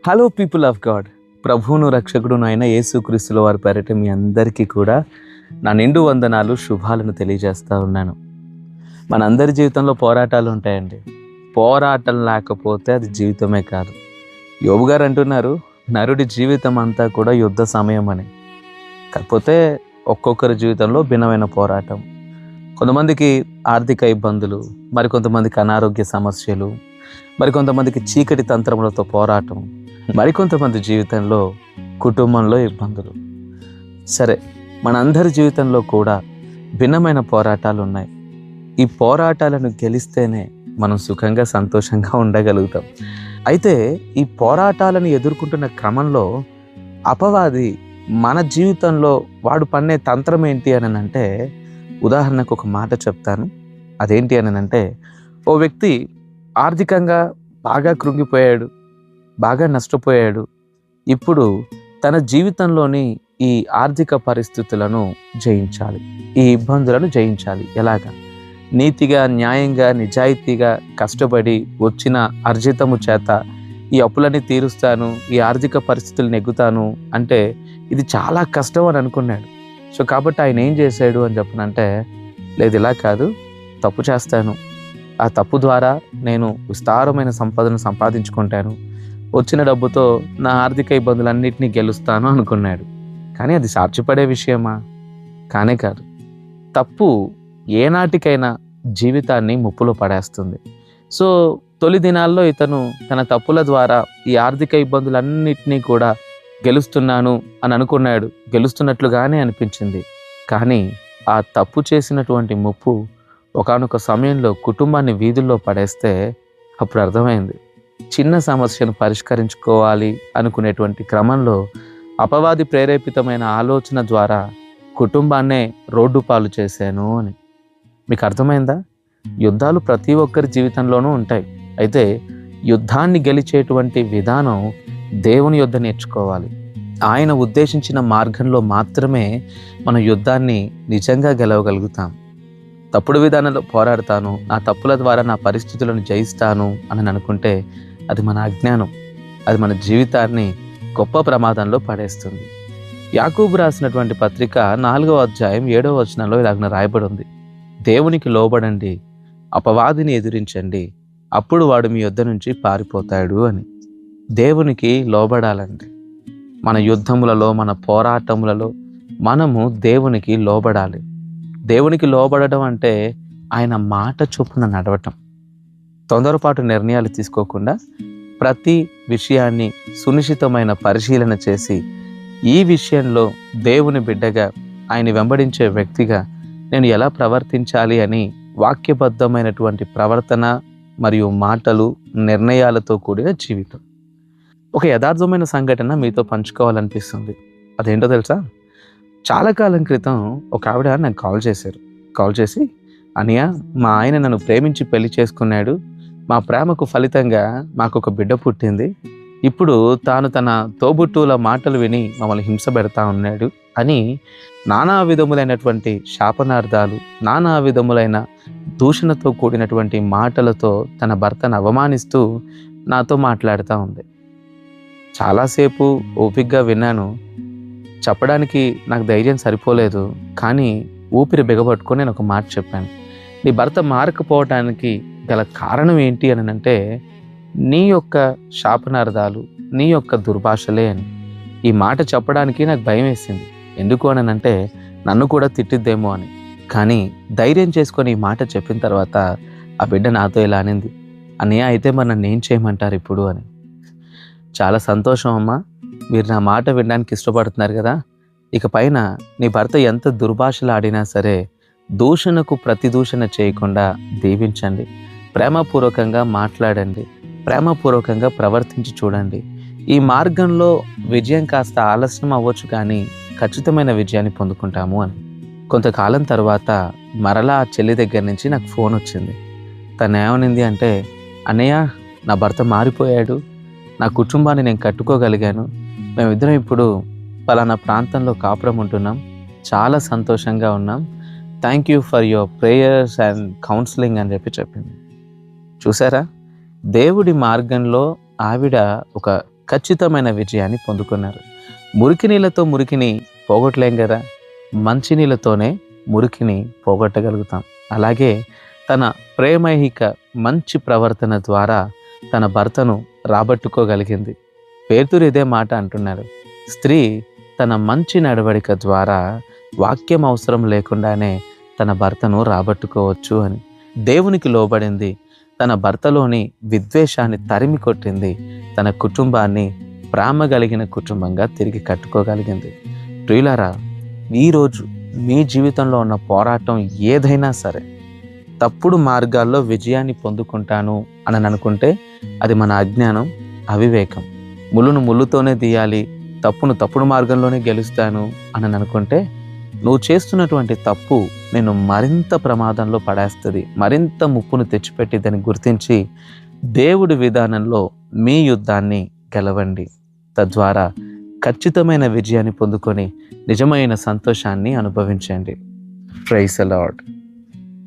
Hello people of God, ప్రభువును రక్షకుడును అయిన యేసుక్రీస్తుల వారి పేరిట మీ అందరికీ కూడా నా నిండు వందనాలు, శుభాలను తెలియజేస్తూ ఉన్నాను. మనందరి జీవితంలో పోరాటాలు ఉంటాయండి. పోరాటం లేకపోతే అది జీవితమే కాదు. యోబు గారు అంటున్నారు, నరుడి జీవితం అంతా కూడా యుద్ధ సమయం అని. కాకపోతే ఒక్కొక్కరి జీవితంలో భిన్నమైన పోరాటం. కొంతమందికి ఆర్థిక ఇబ్బందులు, మరికొంతమందికి అనారోగ్య సమస్యలు, మరికొంతమందికి చీకటి తంత్రములతో పోరాటం, మరికొంతమంది జీవితంలో కుటుంబంలో ఇబ్బందులు. సరే, మనందరి జీవితంలో కూడా భిన్నమైన పోరాటాలు ఉన్నాయి. ఈ పోరాటాలను గెలిస్తేనే మనం సుఖంగా సంతోషంగా ఉండగలుగుతాం. అయితే ఈ పోరాటాలను ఎదుర్కొంటున్న క్రమంలో అపవాది మన జీవితంలో వాడు పన్నే తంత్రం ఏంటి అని అంటే, ఉదాహరణకు ఒక మాట చెప్తాను. అదేంటి అని అంటే, ఓ వ్యక్తి ఆర్థికంగా బాగా కృంగిపోయాడు, బాగా నష్టపోయాడు. ఇప్పుడు తన జీవితంలోని ఈ ఆర్థిక పరిస్థితులను జయించాలి, ఈ ఇబ్బందులను జయించాలి. ఎలాగా? నీతిగా, న్యాయంగా, నిజాయితీగా కష్టపడి వచ్చిన అర్జితము చేత ఈ అప్పులన్నీ తీరుస్తాను, ఈ ఆర్థిక పరిస్థితులు నెగ్గుతాను అంటే ఇది చాలా కష్టం అని అనుకున్నాడు. సో కాబట్టి ఆయన ఏం చేశాడు అని చెప్పనంటే, లేదు ఇలా కాదు, తప్పు చేస్తాను, ఆ తప్పు ద్వారా నేను విస్తారమైన సంపదను సంపాదించుకుంటాను, వచ్చిన డబ్బుతో నా ఆర్థిక ఇబ్బందులన్నింటినీ గెలుస్తాను అనుకున్నాడు. కానీ అది సాధ్యపడే విషయమా? కానే కాదు. తప్పు ఏనాటికైనా జీవితాన్ని ముప్పులో పడేస్తుంది. సో తొలి దినాల్లో ఇతను తన తప్పుల ద్వారా ఈ ఆర్థిక ఇబ్బందులన్నింటినీ కూడా గెలుస్తున్నాను అని అనుకున్నాడు, గెలుస్తున్నట్లుగానే అనిపించింది. కానీ ఆ తప్పు చేసినటువంటి ముప్పు ఒకానొక సమయంలో కుటుంబాన్ని వీధుల్లో పడేస్తే అప్పుడు అర్థమైంది, చిన్న సమస్యను పరిష్కరించుకోవాలి అనుకునేటువంటి క్రమంలో అపవాది ప్రేరేపితమైన ఆలోచన ద్వారా కుటుంబాన్నే రోడ్డు పాలు చేశాను అని. మీకు అర్థమైందా? యుద్ధాలు ప్రతి ఒక్కరి జీవితంలోనూ ఉంటాయి. అయితే యుద్ధాన్ని గెలిచేటువంటి విధానం దేవుని యుద్ధ నేర్చుకోవాలి. ఆయన ఉద్దేశించిన మార్గంలో మాత్రమే మన యుద్ధాన్ని నిజంగా గెలవగలుగుతాం. తప్పుడు విధానంలో పోరాడతాను, నా తప్పుల ద్వారా నా పరిస్థితులను జయిస్తాను అని అనుకుంటే అది మన అజ్ఞానం. అది మన జీవితాన్ని గొప్ప ప్రమాదంలో పడేస్తుంది. యాకోబు రాసినటువంటి పత్రిక 4వ అధ్యాయం 7వ వచనంలో ఇలాగ రాయబడి ఉంది, దేవునికి లోబడండి, అపవాదిని ఎదిరించండి, అప్పుడు వాడు మీ యొద్ద నుంచి పారిపోతాడు అని. దేవునికి లోబడాలండి. మన యుద్ధములలో, మన పోరాటములలో మనము దేవునికి లోబడాలి. దేవునికి లోబడడం అంటే ఆయన మాట చొప్పున నడవటం. తొందరపాటు నిర్ణయాలు తీసుకోకుండా ప్రతి విషయాన్ని సునిశ్చితమైన పరిశీలన చేసి ఈ విషయంలో దేవుని బిడ్డగా, ఆయన వెంబడించే వ్యక్తిగా నేను ఎలా ప్రవర్తించాలి అని వాక్యబద్ధమైనటువంటి ప్రవర్తన మరియు మాటలు, నిర్ణయాలతో కూడిన జీవితం. ఒక యథార్థమైన సంఘటన మీతో పంచుకోవాలనిపిస్తుంది. అదేంటో తెలుసా? చాలా కాలం క్రితం ఒక ఆవిడ నాకు కాల్ చేసి అనియా, మా ఆయన నన్ను ప్రేమించి పెళ్లి చేసుకున్నాడు, మా ప్రేమకు ఫలితంగా మాకు ఒక బిడ్డ పుట్టింది, ఇప్పుడు తాను తన తోబుట్టువుల మాటలు విని మమ్మల్ని హింస పెడతా ఉన్నాడు అని నానా విధములైనటువంటి శాపనార్థాలు, నానా విధములైన దూషణతో కూడినటువంటి మాటలతో తన భర్తను అవమానిస్తూ నాతో మాట్లాడుతూ ఉంది. చాలాసేపు ఓపికగా విన్నాను. చెప్పడానికి నాకు ధైర్యం సరిపోలేదు. కానీ ఊపిరి బిగబట్టుకొని నేను ఒక మాట చెప్పాను, నీ భర్త మారకపోవటానికి గల కారణం ఏంటి అని అంటే నీ యొక్క శాపనార్థాలు, నీ యొక్క దుర్భాషలే అని. ఈ మాట చెప్పడానికి నాకు భయం వేసింది. ఎందుకు అని అంటే నన్ను కూడా తిట్టిద్దేమో అని. కానీ ధైర్యం చేసుకొని ఈ మాట చెప్పిన తర్వాత ఆ బిడ్డ నాతో ఇలా అనింది, అన్నయ్య అయితే మరి నన్ను ఏం చేయమంటారు ఇప్పుడు అని. చాలా సంతోషం అమ్మా, మీరు నా మాట వినడానికి ఇష్టపడుతున్నారు కదా. ఇక పైన నీ భర్త ఎంత దుర్భాషలు ఆడినా సరే దూషణకు ప్రతిదూషణ చేయకుండా దీవించండి, ప్రేమపూర్వకంగా మాట్లాడండి, ప్రేమపూర్వకంగా ప్రవర్తించి చూడండి. ఈ మార్గంలో విజయం కాస్త ఆలస్యం అవ్వచ్చు, కానీ ఖచ్చితమైన విజయాన్ని పొందుకుంటాము అని. కొంతకాలం తర్వాత మరలా ఆ చెల్లి దగ్గర నుంచి నాకు ఫోన్ వచ్చింది. తను ఏమనింది అంటే, అన్నయ్య, నా భర్త మారిపోయాడు, నా కుటుంబాన్ని నేను కట్టుకోగలిగాను, మేమిద్దరం ఇప్పుడు పలానా ప్రాంతంలో కాపురం ఉంటున్నాం, చాలా సంతోషంగా ఉన్నాం, thank you for your prayers and counselling అని చెప్పింది. చూసారా? దేవుడి మార్గంలో ఆవిడ ఒక ఖచ్చితమైన విజయాన్ని పొందుకున్నారు. మురికి నీళ్ళతో మురికిని పోగొట్టలేం కదా, మంచినీళ్ళతోనే మురికిని పోగొట్టగలుగుతాం. అలాగే తన ప్రేమైహిక మంచి ప్రవర్తన ద్వారా తన భర్తను రాబట్టుకోగలిగింది. పేతురు ఇదే మాట అంటున్నారు, స్త్రీ తన మంచి నడవడిక ద్వారా వాక్యం అవసరం లేకుండానే తన భర్తను రాబట్టుకోవచ్చు అని. దేవునికి లోబడింది, తన భర్తలోని విద్వేషాన్ని తరిమి కొట్టింది, తన కుటుంబాన్ని ప్రేమ కలిగిన కుటుంబంగా తిరిగి కట్టుకోగలిగింది. ప్రియులారా, ఈరోజు మీ జీవితంలో ఉన్న పోరాటం ఏదైనా సరే, తప్పుడు మార్గాల్లో విజయాన్ని పొందుకుంటాను అని అనుకుంటే అది మన అజ్ఞానం, అవివేకం. ముళ్ళును ముళ్ళుతోనే తీయాలి, తప్పును తప్పుడు మార్గంలోనే గెలుస్తాను అని అనుకుంటే నువ్వు చేస్తున్నటువంటి తప్పు నేను మరింత ప్రమాదంలో పడేస్తుంది, మరింత ముప్పును తెచ్చిపెట్టిద్దని గుర్తించి దేవుడి విధానంలో మీ యుద్ధాన్ని గెలవండి. తద్వారా ఖచ్చితమైన విజయాన్ని పొందుకొని నిజమైన సంతోషాన్ని అనుభవించండి. Praise the lord.